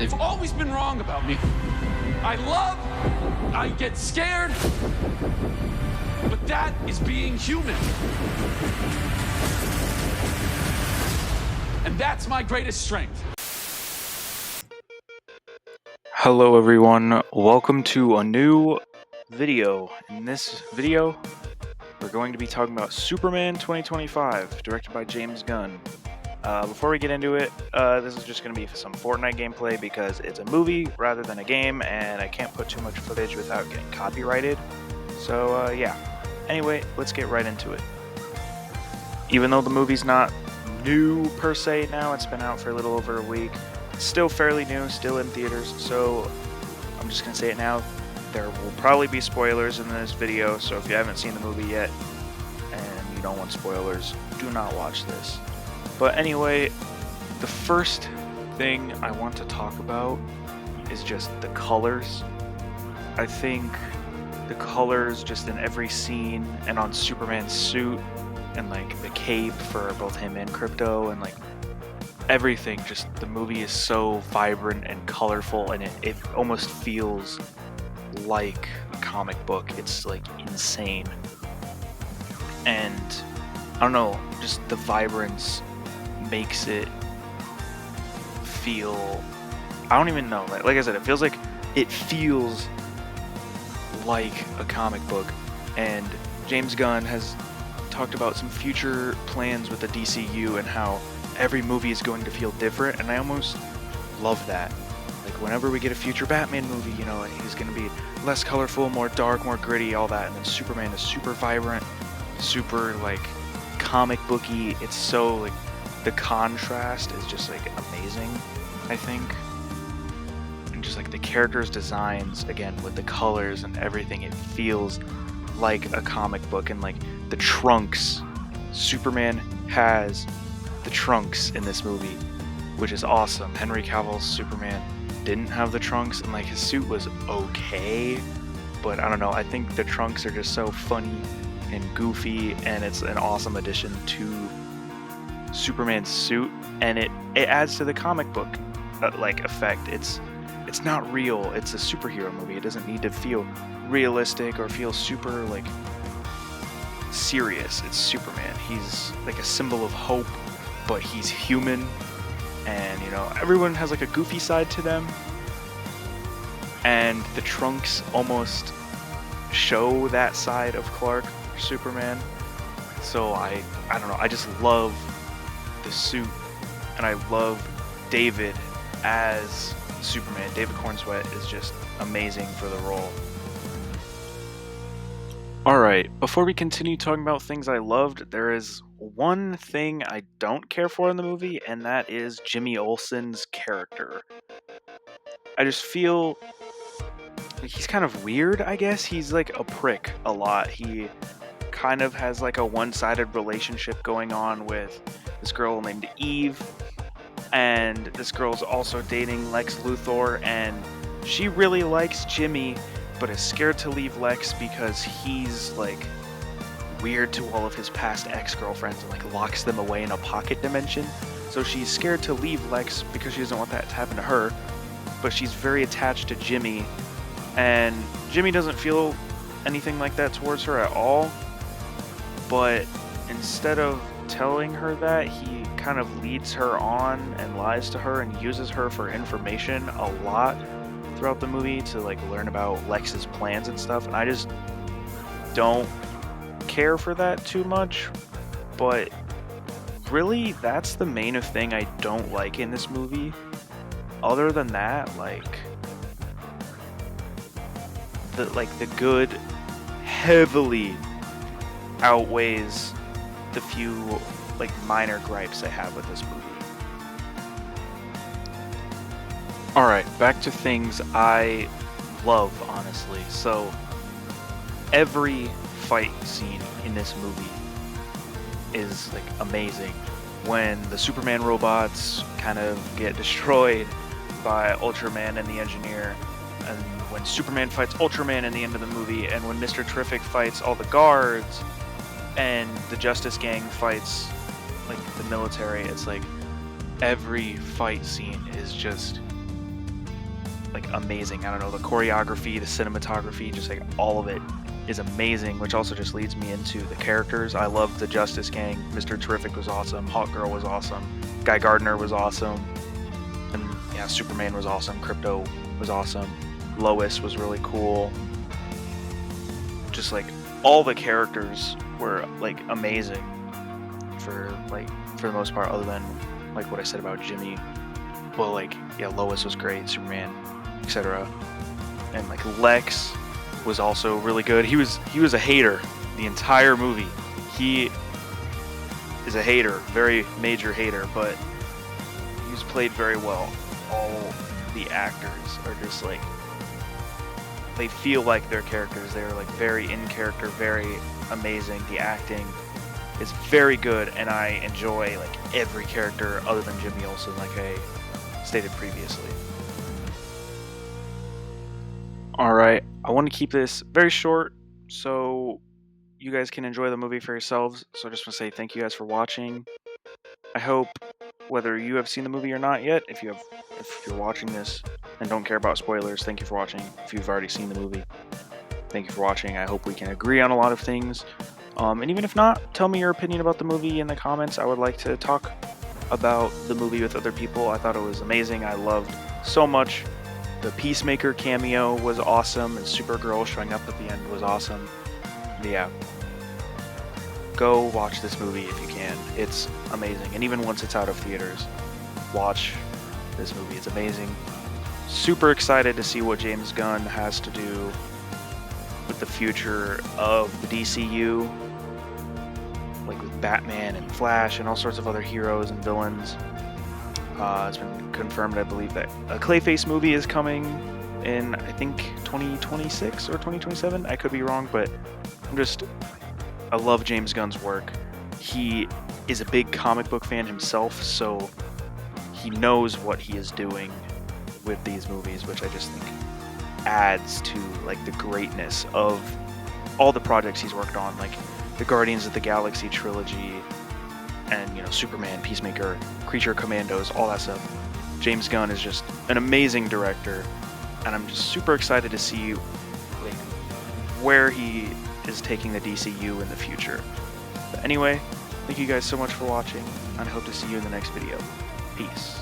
They've always been wrong about me. I get scared, but that is being human. And that's my greatest strength. Hello everyone, welcome to a new video. In this video, we're going to be talking about Superman 2025, directed by James Gunn. Before we get into it, this is just going to be some Fortnite gameplay because it's a movie rather than a game, and I can't put too much footage without getting copyrighted. So yeah, anyway, let's get right into it. Even though the movie's not new per se now, it's been out for a little over a week. It's still fairly new, still in theaters, so I'm just going to say it now. There will probably be spoilers in this video, so if you haven't seen the movie yet and you don't want spoilers, do not watch this. But anyway, the first thing I want to talk about is just the colors. I think the colors just in every scene and on Superman's suit and like the cape for both him and Crypto and like everything, just the movie is so vibrant and colorful, and it almost feels like a comic book. It's like insane. And I don't know, just the vibrance makes it feel, I don't even know, like I said, it feels like a comic book. And James Gunn has talked about some future plans with the DCU and how every movie is going to feel different, and I almost love that. Like whenever we get a future Batman movie, you know, he's going to be less colorful, more dark, more gritty, all that, and then Superman is super vibrant, super like comic booky. It's so like the contrast is just like amazing, I think. And just like the characters' designs, again, with the colors and everything, it feels like a comic book. And like the trunks, Superman has the trunks in this movie, which is awesome. Henry Cavill's Superman didn't have the trunks, and like his suit was okay, but I don't know, I think the trunks are just so funny and goofy, and it's an awesome addition to Superman's suit, and it adds to the comic book like effect. It's not real, it's a superhero movie. It doesn't need to feel realistic or feel super like serious. It's Superman. He's like a symbol of hope, but he's human, and you know, everyone has like a goofy side to them, and the trunks almost show that side of Clark, Superman. So I don't know, I just love the suit, and I love David as Superman. David Cornsweet is just amazing for the role. Alright, before we continue talking about things I loved, there is one thing I don't care for in the movie, and that is Jimmy Olsen's character. I just feel like he's kind of weird, I guess. He's like a prick a lot. He kind of has like a one-sided relationship going on with this girl named Eve, and this girl's also dating Lex Luthor, and she really likes Jimmy, but is scared to leave Lex because he's like weird to all of his past ex-girlfriends and like locks them away in a pocket dimension. So she's scared to leave Lex because she doesn't want that to happen to her, but she's very attached to Jimmy, and Jimmy doesn't feel anything like that towards her at all. But instead of telling her that, he kind of leads her on and lies to her and uses her for information a lot throughout the movie to like learn about Lex's plans and stuff, and I just don't care for that too much. But really, that's the main thing I don't like in this movie. Other than that, like the good heavily outweighs the few like minor gripes I have with this movie. Alright, back to things I love, honestly. So every fight scene in this movie is like amazing. When the Superman robots kind of get destroyed by Ultraman and the Engineer, and when Superman fights Ultraman in the end of the movie, and when Mr. Terrific fights all the guards, and the Justice Gang fights like the military, it's like every fight scene is just like amazing. I don't know, the choreography, the cinematography, just like all of it is amazing, which also just leads me into the characters. I loved the Justice Gang. Mr. Terrific was awesome. Hawk Girl was awesome. Guy Gardner was awesome. And yeah, Superman was awesome. Crypto was awesome. Lois was really cool. Just like all the characters were like amazing for the most part, other than like what I said about Jimmy. Well, like, yeah, Lois was great, Superman, etc. And like Lex was also really good. He was a hater the entire movie. He is a hater, very major hater, but he was played very well. All the actors are just like, they feel like their characters. They're like very in character, very amazing. The acting is very good, and I enjoy like every character other than Jimmy Olsen, like I stated previously. Alright, I want to keep this very short so you guys can enjoy the movie for yourselves. So I just want to say thank you guys for watching. I hope, whether you have seen the movie or not yet, if you're watching this and don't care about spoilers, thank you for watching. If you've already seen the movie, thank you for watching. I hope we can agree on a lot of things. And even if not, tell me your opinion about the movie in the comments. I would like to talk about the movie with other people. I thought it was amazing. I loved so much. The Peacemaker cameo was awesome, and Supergirl showing up at the end was awesome. Yeah. Go watch this movie if you can. It's amazing. And even once it's out of theaters, watch this movie. It's amazing. Super excited to see what James Gunn has to do with the future of the DCU, like with Batman and Flash and all sorts of other heroes and villains. It's been confirmed, I believe, that a Clayface movie is coming in, I think, 2026 or 2027. I could be wrong, but I love James Gunn's work. He is a big comic book fan himself, so he knows what he is doing with these movies, which I just think adds to like the greatness of all the projects he's worked on, like the Guardians of the Galaxy trilogy, and you know, Superman, Peacemaker, Creature Commandos, all that stuff. James Gunn is just an amazing director, and I'm just super excited to see like where he is taking the DCU in the future. But anyway, thank you guys so much for watching, and I hope to see you in the next video. Peace.